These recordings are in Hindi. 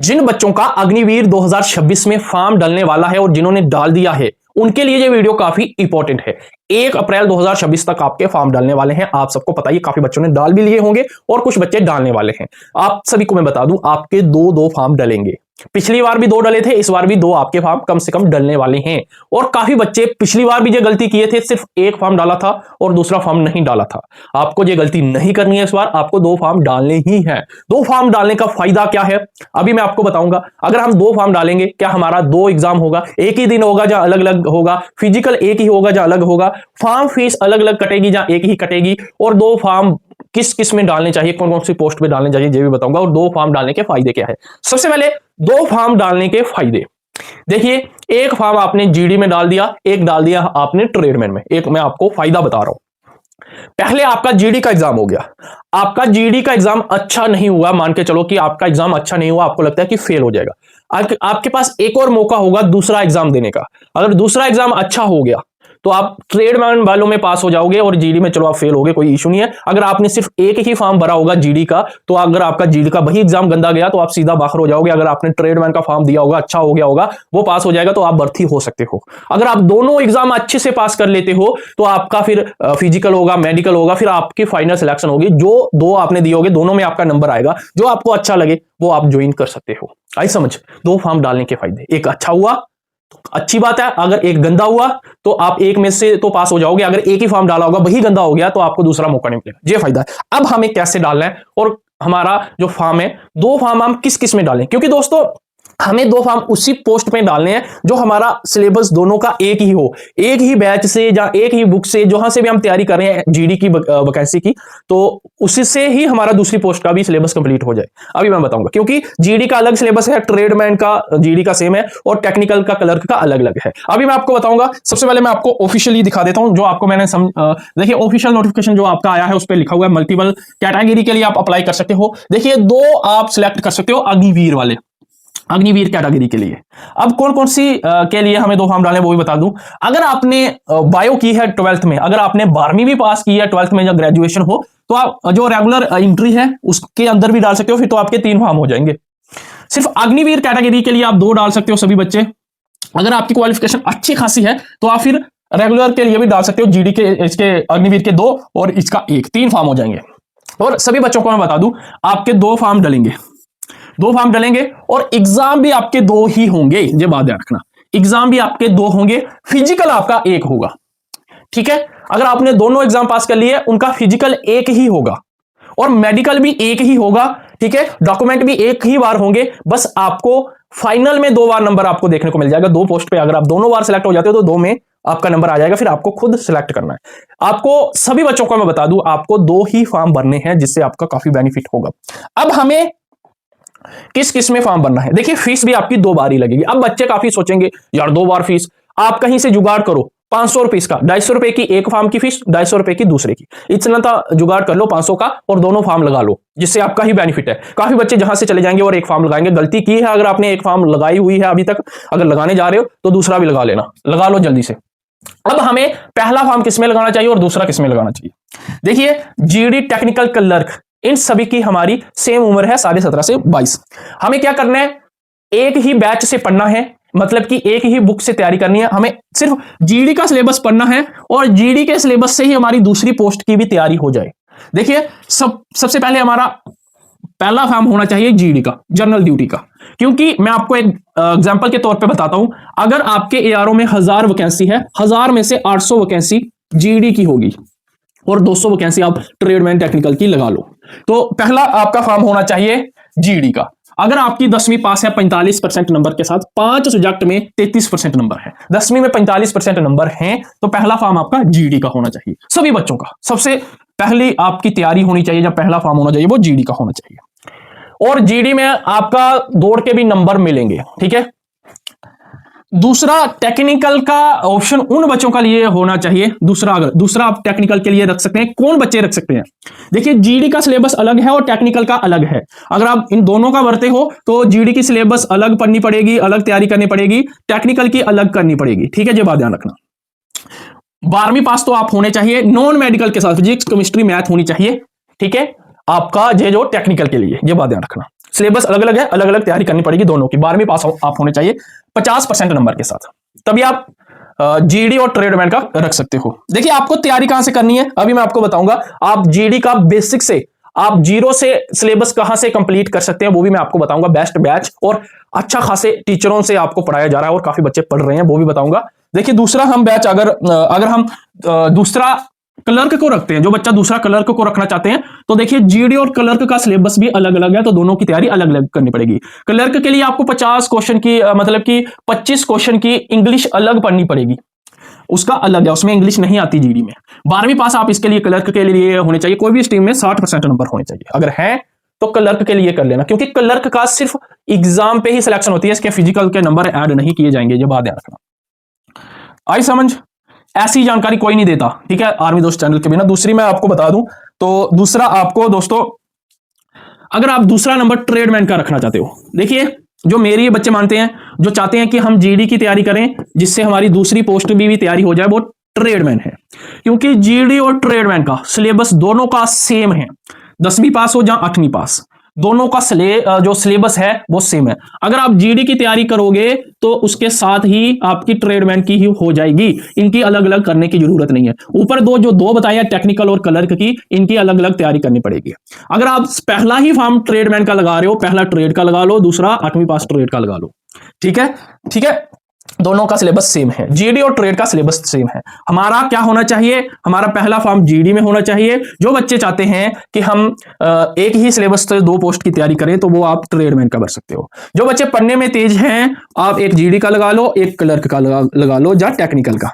जिन बच्चों का अग्निवीर 2026 में फॉर्म डलने वाला है और जिन्होंने डाल दिया है उनके लिए ये वीडियो काफी इंपॉर्टेंट है। 1 अप्रैल 2026 तक आपके फॉर्म डालने वाले हैं। आप सबको पता ही, काफी बच्चों ने डाल भी लिए होंगे और कुछ बच्चे डालने वाले हैं। आप सभी को मैं बता दूं, आपके दो फॉर्म डलेंगे। पिछली बार भी 2 डले थे, इस बार भी 2 आपके फॉर्म कम से कम डलने वाले हैं। और काफी बच्चे पिछली बार भी ये गलती किए थे, सिर्फ 1 फॉर्म डाला था और दूसरा फॉर्म नहीं डाला था। आपको ये गलती नहीं करनी है। इस बार आपको 2 फॉर्म डालने ही है। 2 फॉर्म डालने का फायदा क्या है अभी मैं आपको बताऊंगा। अगर हम 2 फॉर्म डालेंगे, क्या हमारा 2 एग्जाम होगा, एक ही दिन होगा या अलग अलग होगा, फिजिकल एक ही होगा या अलग होगा, फॉर्म फीस अलग अलग कटेगी या एक ही कटेगी, और 2 फॉर्म किस किस में डालने चाहिए, कौन कौन सी पोस्ट पे डालने चाहिए, ये भी बताऊंगा। और 2 फॉर्म डालने के फायदे क्या है। सबसे पहले 2 फॉर्म डालने के फायदे देखिए। 1 फॉर्म आपने जीडी में डाल दिया, 1 डाल दिया आपने ट्रेडमैन में। एक मैं आपको फायदा बता रहा हूं। पहले आपका जीडी का एग्जाम हो गया, आपका जीडी का एग्जाम अच्छा नहीं हुआ, मान के चलो कि आपका एग्जाम अच्छा नहीं हुआ, आपको लगता है कि फेल हो जाएगा। आपके पास एक और मौका होगा दूसरा एग्जाम देने का। अगर दूसरा एग्जाम अच्छा हो गया तो आप ट्रेडमैन वालों में पास हो जाओगे और जीडी में चलो आप फेल हो गए, कोई इशू नहीं है। अगर आपने सिर्फ एक ही फॉर्म भरा होगा जीडी का, तो अगर आपका जीडी का वही एग्जाम गंदा गया तो आप सीधा बाहर हो जाओगे। अगर आपने ट्रेडमैन का फॉर्म दिया होगा, अच्छा हो गया होगा, वो पास हो जाएगा तो आप भर्ती हो सकते हो। अगर आप दोनों एग्जाम अच्छे से पास कर लेते हो तो आपका फिर फिजिकल होगा, मेडिकल होगा, फिर आपकी फाइनल सिलेक्शन होगी। जो 2 आपने दिए होगे दोनों में आपका नंबर आएगा, जो आपको अच्छा लगे वो आप ज्वाइन कर सकते हो। आई समझ। 2 फॉर्म डालने के फायदे, एक अच्छा हुआ अच्छी बात है, अगर एक गंदा हुआ तो आप एक में से तो पास हो जाओगे। अगर एक ही फॉर्म डाला होगा वही गंदा हो गया तो आपको दूसरा मौका नहीं मिलेगा। ये फायदा है। अब हमें कैसे डालना है और हमारा जो फॉर्म है, 2 फॉर्म हम किस किस में डालें, क्योंकि दोस्तों हमें 2 फॉर्म उसी पोस्ट में डालने हैं जो हमारा सिलेबस दोनों का एक ही हो, एक ही बैच से या एक ही बुक से, जहां से भी हम तैयारी कर रहे हैं जीडी की वैकेंसी की, तो उसी से ही हमारा दूसरी पोस्ट का भी सिलेबस कंप्लीट हो जाए। अभी मैं बताऊंगा, क्योंकि जीडी का अलग सिलेबस है, ट्रेडमैन का जीडी का सेम है और टेक्निकल का क्लर्क का अलग अलग है। अभी मैं आपको बताऊंगा। सबसे पहले मैं आपको ऑफिशियली दिखा देता हूं, जो आपको मैंने देखिए ऑफिशियल नोटिफिकेशन जो आपका आया है उस पर लिखा हुआ है मल्टीपल कैटेगरी के लिए आप अप्लाई कर सकते हो। देखिए 2 आप सिलेक्ट कर सकते हो अग्निवीर वाले, अग्निवीर कैटेगरी के लिए। अब कौन कौन सी के लिए हमें 2 फॉर्म डालने वो भी बता दूं। अगर आपने बायो की है 12th में, अगर आपने 12वीं भी पास की है 12th में, जब ग्रेजुएशन हो, तो आप जो रेगुलर एंट्री है उसके अंदर भी डाल सकते हो, फिर तो आपके 3 फॉर्म हो जाएंगे। सिर्फ अग्निवीर कैटेगरी के लिए आप 2 डाल सकते हो सभी बच्चे। अगर आपकी क्वालिफिकेशन अच्छी खासी है तो आप फिर रेगुलर के लिए भी डाल सकते हो, जीडी के, इसके अग्निवीर के 2 और इसका 1, 3 फॉर्म हो जाएंगे। और सभी बच्चों को मैं बता दूं, आपके 2 फॉर्म डलेंगे, 2 फॉर्म डलेंगे और एग्जाम भी आपके 2 ही होंगे। ये बात ध्यान रखना, एग्जाम भी आपके 2 होंगे, फिजिकल आपका 1 होगा। ठीक है। अगर आपने दोनों एग्जाम पास कर लिए, उनका फिजिकल 1 ही होगा और मेडिकल भी 1 ही होगा। ठीक है। डॉक्यूमेंट भी 1 ही बार होंगे। बस आपको फाइनल में 2 बार नंबर आपको देखने को मिल जाएगा 2 पोस्ट पे। अगर आप दोनों बार सिलेक्ट हो जाते हो तो 2 में आपका नंबर आ जाएगा, फिर आपको खुद सिलेक्ट करना है। आपको सभी बच्चों को मैं बता दूं, आपको 2 ही फॉर्म भरने हैं, जिससे आपका काफी बेनिफिट होगा। अब हमें किस किस में फॉर्म भरना है। देखिए फीस भी आपकी 2 बार ही लगेगी। अब बच्चे काफी सोचेंगे यार 2 बार फीस, आप कहीं से जुगाड़ करो 500 रुपए का, 250 रुपए की एक फॉर्म की फीस, 250 रुपए की दूसरे की, इतना जुगाड़ कर लो 500 का और दोनों फॉर्म लगा लो, जिससे आपका ही बेनिफिट है। काफी बच्चे जहां से चले जाएंगे और एक फॉर्म लगाएंगे। गलती की है, अगर आपने एक फॉर्म लगाई हुई है अभी तक, अगर लगाने जा रहे हो तो दूसरा भी लगा लेना, लगा लो जल्दी से। अब हमें पहला फॉर्म किसमें लगाना चाहिए और दूसरा किसमें लगाना चाहिए। देखिए जीडी टेक्निकल क्लर्क, इन सभी की हमारी सेम उम्र है 17.5 से 22। हमें क्या करना है, एक ही बैच से पढ़ना है, मतलब कि एक ही बुक से तैयारी करनी है। हमें सिर्फ जीडी का सिलेबस पढ़ना है और जीडी के सिलेबस से ही हमारी दूसरी पोस्ट की भी तैयारी हो जाए। देखिए सबसे पहले हमारा पहला फॉर्म होना चाहिए जीडी का, जनरल ड्यूटी का। क्योंकि मैं आपको एक एग्जांपल के तौर पे बताता हूं, अगर आपके एआरओ में 1000 वैकेंसी है, 1000 में से 800 वैकेंसी जीडी की होगी और 200 वैकेंसी आप ट्रेडमैन टेक्निकल की लगा लो। तो पहला आपका फॉर्म होना चाहिए जीडी का। अगर आपकी 10वीं पास है 45% नंबर के साथ, 5 सब्जेक्ट में 33% नंबर है, 10वीं में 45% नंबर हैं, तो पहला फॉर्म आपका जीडी का होना चाहिए सभी बच्चों का। सबसे पहली आपकी तैयारी होनी चाहिए, जब पहला फॉर्म होना चाहिए वो जीडी का होना चाहिए। और जीडी में आपका दौड़ के भी नंबर मिलेंगे। ठीक है। दूसरा टेक्निकल का ऑप्शन उन बच्चों का लिए होना चाहिए। दूसरा आप टेक्निकल के लिए रख सकते हैं। कौन बच्चे रख सकते हैं, देखिए जीडी का सिलेबस अलग है और टेक्निकल का अलग है। अगर आप इन दोनों का भरते हो तो जीडी की सिलेबस अलग पढ़नी पड़ेगी, अलग तैयारी करनी पड़ेगी, टेक्निकल की अलग करनी पड़ेगी। ठीक है, ये बात ध्यान रखना। 12वीं पास तो आप होने चाहिए, नॉन मेडिकल के साथ फिजिक्स केमिस्ट्री मैथ होनी चाहिए। ठीक है, आपका ये जो टेक्निकल के लिए, ये बात ध्यान रखना। सिलेबस अलग अलग है, अलग अलग तैयारी करनी पड़ेगी दोनों की। 12वीं पास आप होने चाहिए 50% नंबर के साथ, तभी आप जीडी और ट्रेडमैन का रख सकते हो। देखिए आपको तैयारी कहां से करनी है अभी मैं आपको बताऊंगा। आप जीडी का बेसिक से आप जीरो से सिलेबस कहां से कंप्लीट कर सकते हैं वो भी मैं आपको बताऊंगा। बेस्ट बैच और अच्छा खासे टीचरों से आपको पढ़ाया जा रहा है और काफी बच्चे पढ़ रहे हैं, वो भी बताऊंगा। देखिए दूसरा हम बैच अगर हम दूसरा क्लर्क को रखते हैं, जो बच्चा दूसरा क्लर्क को रखना चाहते हैं, तो देखिए जीडी और क्लर्क का सिलेबस भी अलग अलग है, तो दोनों की तैयारी अलग अलग करनी पड़ेगी। क्लर्क के लिए आपको 50 क्वेश्चन की मतलब कि 25 क्वेश्चन की इंग्लिश अलग पढ़नी पड़ेगी, उसका अलग है, उसमें इंग्लिश नहीं आती जीडी में। 12वीं पास आप इसके लिए क्लर्क के लिए होने चाहिए, कोई भी स्ट्रीम में 60% नंबर होने चाहिए। अगर है तो क्लर्क के लिए कर लेना, क्योंकि क्लर्क का सिर्फ एग्जाम पे ही सिलेक्शन होती है, इसके फिजिकल के नंबर ऐड नहीं किए जाएंगे, ये बात ध्यान रखना। आई समझ? ऐसी जानकारी कोई नहीं देता, ठीक है, आर्मी दोस्त चैनल के बिना। दूसरी मैं आपको बता दूं तो दूसरा आपको दोस्तों, अगर आप दूसरा नंबर ट्रेडमैन का रखना चाहते हो, देखिए जो मेरे ये बच्चे मानते हैं, जो चाहते हैं कि हम जीडी की तैयारी करें जिससे हमारी दूसरी पोस्ट भी तैयारी हो जाए, वो ट्रेडमैन है। क्योंकि जीडी और ट्रेडमैन का सिलेबस दोनों का सेम है, 10वीं पास हो या 8वीं पास, दोनों का जो सिलेबस है वो सेम है। अगर आप जीडी की तैयारी करोगे तो उसके साथ ही आपकी ट्रेडमैन की ही हो जाएगी, इनकी अलग अलग करने की जरूरत नहीं है। ऊपर जो दो बताए हैं टेक्निकल और क्लर्क की, इनकी अलग अलग तैयारी करनी पड़ेगी। अगर आप पहला ही फॉर्म ट्रेडमैन का लगा रहे हो, पहला ट्रेड का लगा लो, दूसरा 8वीं पास ट्रेड का लगा लो, ठीक है, ठीक है, दोनों का सिलेबस सेम है, जीडी और ट्रेड का सिलेबस सेम है। हमारा क्या होना चाहिए, हमारा पहला फॉर्म जीडी में होना चाहिए। जो बच्चे चाहते हैं कि हम एक ही सिलेबस से 2 पोस्ट की तैयारी करें, तो वो आप ट्रेडमैन का कर सकते हो। जो बच्चे पढ़ने में तेज हैं, आप एक जीडी का लगा लो, एक क्लर्क का लगा लो, या टेक्निकल का,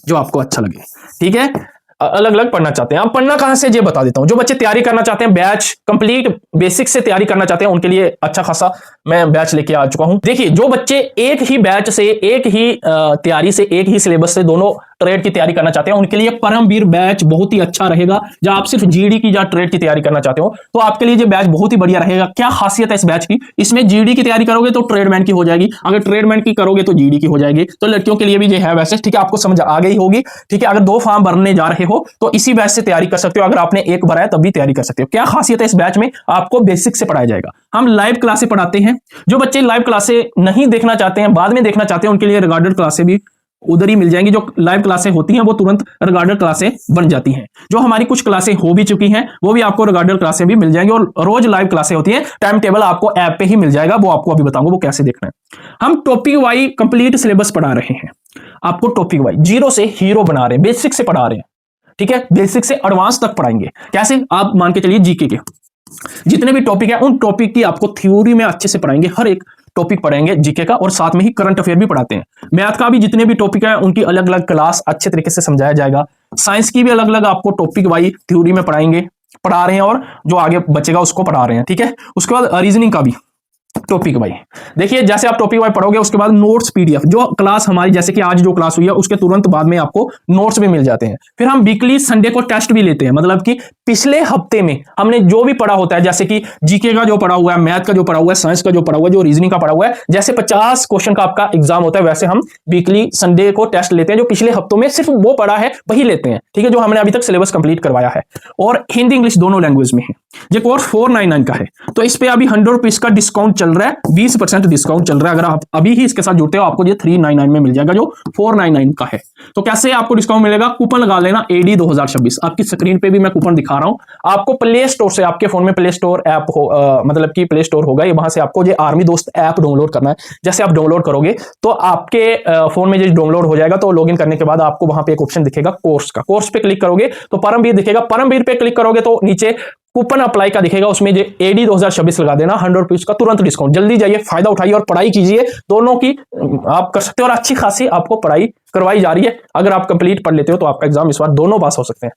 जो आपको अच्छा लगे, ठीक है। अलग अलग पढ़ना चाहते हैं आप, पढ़ना कहां से ये बता देता हूं। जो बच्चे तैयारी करना चाहते हैं, बैच कंप्लीट बेसिक से तैयारी करना चाहते हैं, उनके लिए अच्छा खासा मैं बैच लेके आ चुका हूं। देखिए जो बच्चे एक ही बैच से, एक ही तैयारी से, एक ही सिलेबस से दोनों ट्रेड की तैयारी करना चाहते हैं, उनके लिए परमवीर बैच बहुत ही अच्छा रहेगा। जब आप सिर्फ जीडी की या ट्रेड की तैयारी करना चाहते हो तो आपके लिए ये बैच बहुत ही बढ़िया रहेगा। क्या खासियत है इस बैच की, इसमें जीडी की तैयारी करोगे तो ट्रेडमैन की हो जाएगी, अगर ट्रेडमैन की करोगे तो जीडी की हो जाएगी। तो लड़कियों के लिए भी ये है वैसे, ठीक है, आपको समझ आ गई होगी, ठीक है। अगर 2 फॉर्म भरने जा रहे हो तो इसी बैच से तैयारी कर सकते हो, अगर आपने एक भरा है तब भी तैयारी कर सकते हो। क्या खासियत है इस बैच में, आपको बेसिक से पढ़ाया जाएगा। हम लाइव क्लासे पढ़ाते हैं, जो बच्चे लाइव क्लासे नहीं देखना चाहते हैं, बाद में देखना चाहते हैं, उनके लिए रिगार्डेड क्लासे भी उधर ही मिल जाएंगी। जो लाइव क्लासें होती हैं वो तुरंत रिगार्डेड क्लासें बन जाती हैं। जो हमारी कुछ क्लासें हो भी चुकी हैं वो भी आपको रिगार्डेड क्लासें भी मिल जाएंगी, और रोज लाइव क्लासें होती हैं। टाइम टेबल आपको ऐप पे ही मिल जाएगा, वो आपको अभी बताऊंगा वो कैसे देखना है। हम टॉपिक वाइज कंप्लीट सिलेबस पढ़ा रहे हैं, आपको टॉपिक वाइज जीरो से हीरो बना रहे हैं, बेसिक से पढ़ा रहे हैं, ठीक है, बेसिक से एडवांस तक पढ़ाएंगे। कैसे, आप मान के चलिए जीके के जितने भी टॉपिक है, उन टॉपिक की आपको थ्योरी में अच्छे से पढ़ाएंगे, हर एक टॉपिक पढ़ेंगे जीके का, और साथ में ही करंट अफेयर भी पढ़ाते हैं। मैथ का भी जितने भी टॉपिक है उनकी अलग अलग क्लास अच्छे तरीके से समझाया जाएगा। साइंस की भी अलग अलग आपको टॉपिक वाइज थ्योरी में पढ़ा रहे हैं, और जो आगे बचेगा उसको पढ़ा रहे हैं, ठीक है। उसके बाद रीजनिंग का भी टॉपिक वाइज, देखिए जैसे आप टॉपिक वाइज पढ़ोगे उसके बाद नोट्स पीडीएफ, जो क्लास हमारी जैसे कि आज जो क्लास हुई है उसके तुरंत बाद में आपको नोट्स भी मिल जाते हैं। फिर हम वीकली संडे को टेस्ट भी लेते हैं, मतलब कि पिछले हफ्ते में हमने जो भी पढ़ा होता है, जैसे कि जीके का जो पढ़ा हुआ है, मैथ का जो पढ़ा हुआ है, साइंस का जो पढ़ा हुआ है, जो रीजनिंग का पढ़ा हुआ है, जैसे 50 क्वेश्चन का आपका एग्जाम होता है, वैसे हम वीकली संडे को टेस्ट लेते हैं। जो पिछले हफ्तों में सिर्फ वो पढ़ा है वही लेते हैं, ठीक है, जो हमने अभी तक सिलेबस कंप्लीट करवाया है, और हिंदी इंग्लिश दोनों लैंग्वेज में है। ये कोर्स 499 का है, तो इस पे अभी 100 रुपीज का डिस्काउंट चल रहा है, 20% डिस्काउंट चल रहा है। अगर आप अभी ही इसके साथ जुड़ते हो आपको ये 399 में मिल जाएगा, जो 499 का है। तो कैसे आपको डिस्काउंट मिलेगा, कूपन लगा लेना AD 2026, आपकी स्क्रीन पे भी मैं कूपन दिखा रहा हूं। आपको प्ले स्टोर से, आपके फोन में प्ले स्टोर ऐप हो, मतलब कि प्ले स्टोर होगा, ये वहां से आपको ये आर्मी दोस्त ऐप डाउनलोड करना है। जैसे आप डाउनलोड करोगे तो आपके फोन में जो डाउनलोड हो जाएगा, तो लॉगिन करने के बाद आपको वहां पे एक ऑप्शन दिखेगा कोर्स का, कोर्स पे क्लिक करोगे तो परमवीर दिखेगा, परमवीर पे क्लिक करोगे तो नीचे कूपन अप्लाई का दिखेगा, उसमें जो AD 2026 लगा देना, 100 रुपीज का तुरंत डिस्काउंट। जल्दी जाइए, फायदा उठाइए और पढ़ाई कीजिए, दोनों की आप कर सकते हो, और अच्छी खासी आपको पढ़ाई करवाई जा रही है। अगर आप कंप्लीट पढ़ लेते हो तो आपका एग्जाम इस बार दोनों पास हो सकते हैं।